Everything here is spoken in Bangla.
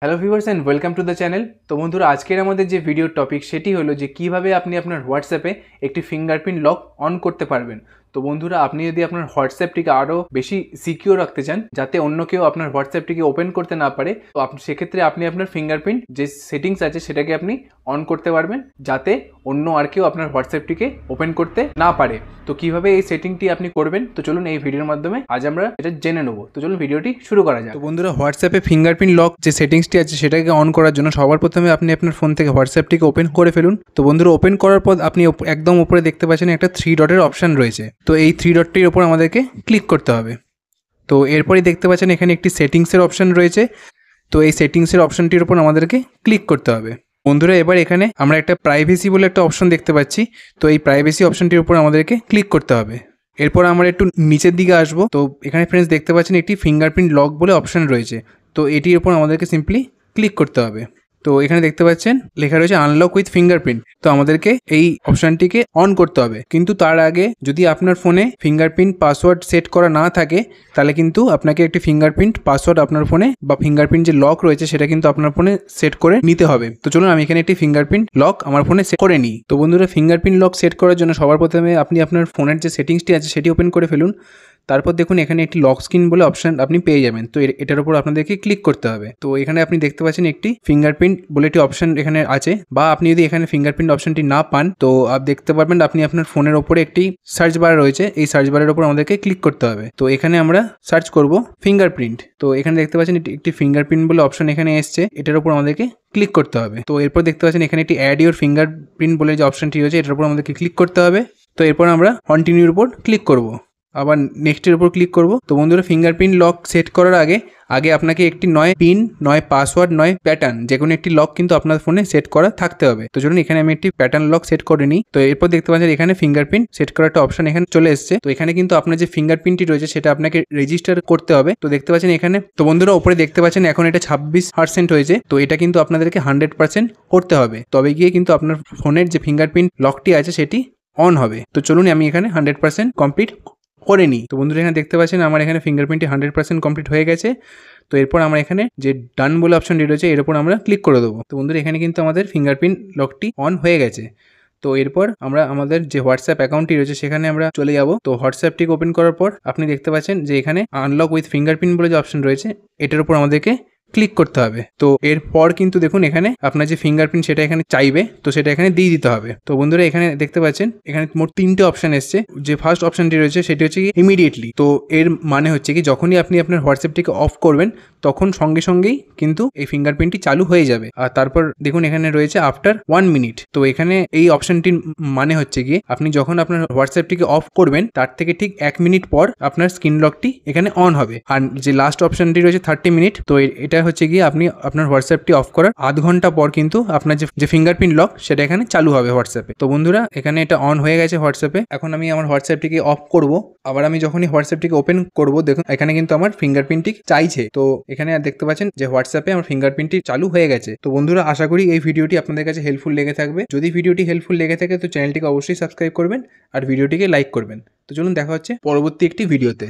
Hello viewers and welcome to the channel. তো বন্ধুরা, আজকের আমাদের যে ভিডিওর টপিক সেটি হলো যে কিভাবে আপনি আপনার হোয়াটসঅ্যাপে একটি ফিঙ্গারপ্রিন্ট লক অন করতে পারবেন। তো বন্ধুরা, আপনি যদি আপনার হোয়াটসঅ্যাপটিকে আরও বেশি সিকিউর রাখতে চান, যাতে অন্য কেউ আপনার হোয়াটসঅ্যাপটিকে ওপেন করতে না পারে, তো সেক্ষেত্রে আপনি আপনার ফিঙ্গারপ্রিন্ট যে সেটিংস আছে সেটাকে আপনি অন করতে পারবেন, যাতে অন্য আর কেউ আপনার হোয়াটসঅ্যাপটিকে ওপেন করতে না পারে। তো কিভাবে এই সেটিংটি আপনি করবেন, তো চলুন এই ভিডিওর মাধ্যমে আজ আমরা এটা জেনে নেব। তো চলুন ভিডিওটি শুরু করা যাক। তো বন্ধুরা, হোয়াটসঅ্যাপে ফিঙ্গারপ্রিন্ট লক যে সেটিংসটি আছে সেটাকে অন করার জন্য সবার প্রথমে আপনি আপনার ফোন থেকে হোয়াটসঅ্যাপটিকে ওপেন করে ফেলুন। তো বন্ধুরা, ওপেন করার পর আপনি একদম উপরে দেখতে পাচ্ছেন একটা 3 ডটের অপশান রয়েছে। তো এই 3 ডটটির ওপর আমাদেরকে ক্লিক করতে হবে। তো এরপরই দেখতে পাচ্ছেন এখানে একটি সেটিংসের অপশান রয়েছে। তো এই সেটিংসের অপশানটির উপর আমাদেরকে ক্লিক করতে হবে। বন্ধুরা, এবার এখানে আমরা একটা প্রাইভেসি বলে একটা অপশন দেখতে পাচ্ছি। তো এই প্রাইভেসি অপশনটির উপর আমাদেরকে ক্লিক করতে হবে। এরপর আমরা একটু নিচের দিকে আসবো। তো এখানে ফ্রেন্ডস দেখতে পাচ্ছেন একটি ফিঙ্গারপ্রিন্ট লক বলে অপশন রয়েছে। তো এটির উপর আমাদেরকে সিম্পলি ক্লিক করতে হবে। তো এখানে দেখতে পাচ্ছেন লেখা রয়েছে আনলক উইথ ফিঙ্গারপ্রিন্ট। তো আমাদেরকে এই অপশানটিকে অন করতে হবে। কিন্তু তার আগে যদি আপনার ফোনে ফিঙ্গারপ্রিন্ট পাসওয়ার্ড সেট করা না থাকে, তাহলে কিন্তু আপনাকে একটি ফিঙ্গারপ্রিন্ট পাসওয়ার্ড আপনার ফোনে বা ফিঙ্গারপ্রিন্ট যে লক রয়েছে সেটা কিন্তু আপনার ফোনে সেট করে নিতে হবে। তো চলুন আমি এখানে একটি ফিঙ্গারপ্রিন্ট লক আমার ফোনে সেট করে নিই। তো বন্ধুরা, ফিঙ্গারপ্রিন্ট লক সেট করার জন্য সবার প্রথমে আপনি আপনার ফোনের যে সেটিংসটি আছে সেটি ওপেন করে ফেলুন। তারপর দেখুন এখানে একটি লক স্ক্রিন বলে অপশন আপনি পেয়ে যাবেন। তো এটার উপর আপনাদেরকে ক্লিক করতে হবে। তো এখানে আপনি দেখতে পাচ্ছেন একটি ফিঙ্গারপ্রিন্ট বলে একটি অপশন এখানে আছে, বা আপনি যদি এখানে ফিঙ্গারপ্রিন্ট অপশনটি না পান, তো দেখতে পারবেন আপনি আপনার ফোনের ওপরে একটি সার্চ বার রয়েছে। এই সার্চ বারের উপর আমাদেরকে ক্লিক করতে হবে। তো এখানে আমরা সার্চ করব ফিঙ্গারপ্রিন্ট। তো এখানে দেখতে পাচ্ছেন একটি ফিঙ্গারপ্রিন্ট বলে অপশন এখানে এসছে, এটার উপর আমাদেরকে ক্লিক করতে হবে। তো এরপর দেখতে পাচ্ছেন এখানে একটি অ্যাড ইউর ফিঙ্গারপ্রিন্ট বলে যে অপশনটি রয়েছে, এটার উপর আমাদেরকে ক্লিক করতে হবে। তো এরপর আমরা কন্টিনিউর উপর ক্লিক করব, আবার নেক্সটের উপর ক্লিক করব। তো বন্ধুরা, ফিঙ্গারপ্রিন্ট লক সেট করার আগে আপনাকে একটি নয় পিন, নয় পাসওয়ার্ড, নয় প্যাটার্ন, যে কোনো একটি লক কিন্তু আপনার ফোনে সেট করা থাকতে হবে। তো চলুন এখানে আমি একটি প্যাটার্ন লক সেট করে নিই। তো এরপর দেখতে পাচ্ছেন এখানে ফিঙ্গারপ্রিন্ট সেট করার একটা অপশন এখানে চলে এসেছে। তো এখানে কিন্তু আপনার যে ফিঙ্গারপ্রিন্টটি রয়েছে সেটা আপনাকে রেজিস্টার করতে হবে। তো দেখতে পাচ্ছেন এখানে, তো বন্ধুরা উপরে দেখতে পাচ্ছেন এখন এটা 26% হয়েছে। তো এটা কিন্তু আপনাদেরকে 100% করতে হবে, তবে গিয়ে কিন্তু আপনার ফোনের যে ফিঙ্গারপ্রিন্ট লকটি আছে সেটি অন হবে। তো চলুন আমি এখানে 100% কমপ্লিট করে নিই। তো বন্ধুরা, এখানে দেখতে পাচ্ছেন আমার এখানে ফিঙ্গারপ্রিন্টটি 100% কমপ্লিট হয়ে গেছে। তো এরপর আমরা এখানে যে ডান বলে অপশনটি রয়েছে এর উপর আমরা ক্লিক করে দেবো। তো বন্ধুরা, এখানে কিন্তু আমাদের ফিঙ্গারপ্রিন্ট লকটি অন হয়ে গেছে। তো এরপর আমরা আমাদের যে হোয়াটসঅ্যাপ অ্যাকাউন্টটি রয়েছে সেখানে আমরা চলে যাব। তো হোয়াটসঅ্যাপটিকে ওপেন করার পর আপনি দেখতে পাচ্ছেন যে এখানে আনলক উইথ ফিঙ্গারপ্রিন্ট বলে যে অপশন রয়েছে এটার উপর আমাদেরকে ক্লিক করতে হবে। তো এরপর কিন্তু দেখুন এখানে আপনার যে ফিঙ্গারপ্রিন্ট সেটা এখানে চাইবে, তো সেটা এখানে দিয়ে দিতে হবে। তো বন্ধুরা, এখানে দেখতে পাচ্ছেন এখানে মোট 3টে অপশন এসছে। যে ফার্স্ট অপশনটি রয়েছে সেটি হচ্ছে কি ইমিডিয়েটলি। তো এর মানে হচ্ছে কি যখনই আপনি আপনার হোয়াটসঅ্যাপটিকে অফ করবেন তখন সঙ্গে সঙ্গেই কিন্তু এই ফিঙ্গারপ্রিন্টটি চালু হয়ে যাবে। আর তারপর দেখুন এখানে রয়েছে আফটার 1 মিনিট। তো এখানে এই অপশনটির মানে হচ্ছে গিয়ে আপনি যখন আপনার হোয়াটসঅ্যাপটিকে অফ করবেন তার থেকে ঠিক 1 মিনিট পর আপনার স্ক্রিন লকটি এখানে অন হবে। আর যে লাস্ট অপশনটি রয়েছে 30 মিনিট, তো এটা হচ্ছে গিয়ে আপনি আপনার হোয়াটসঅ্যাপটি অফ করার আধ ঘন্টা পর কিন্তু আপনার যে ফিঙ্গারপ্রিন্ট লক সেটা এখানে চালু হবে হোয়াটসঅ্যাপে। তো বন্ধুরা, এখানে এটা অন হয়ে গেছে হোয়াটসঅ্যাপে। এখন আমি আমার হোয়াটসঅ্যাপটিকে অফ করব। আবার আমি যখনই হোয়াটসঅ্যাপটিকে ওপেন করব দেখুন এখানে কিন্তু আমার ফিঙ্গারপ্রিন্টটি চাইছে। তো এখানে দেখতে পাচ্ছেন যে হোয়াটসঅ্যাপে আমার ফিঙ্গারপ্রিন্টটি চালু হয়ে গেছে। তো বন্ধুরা, আশা করি এই ভিডিওটি আপনাদের কাছে হেল্পফুল লেগে থাকবে। যদি ভিডিওটি হেল্পফুল লেগে থাকে তো চ্যানেলটিকে অবশ্যই সাবস্ক্রাইব করবেন আর ভিডিওটিকে লাইক করবেন। তো চলুন দেখা হচ্ছে পরবর্তী একটি ভিডিওতে।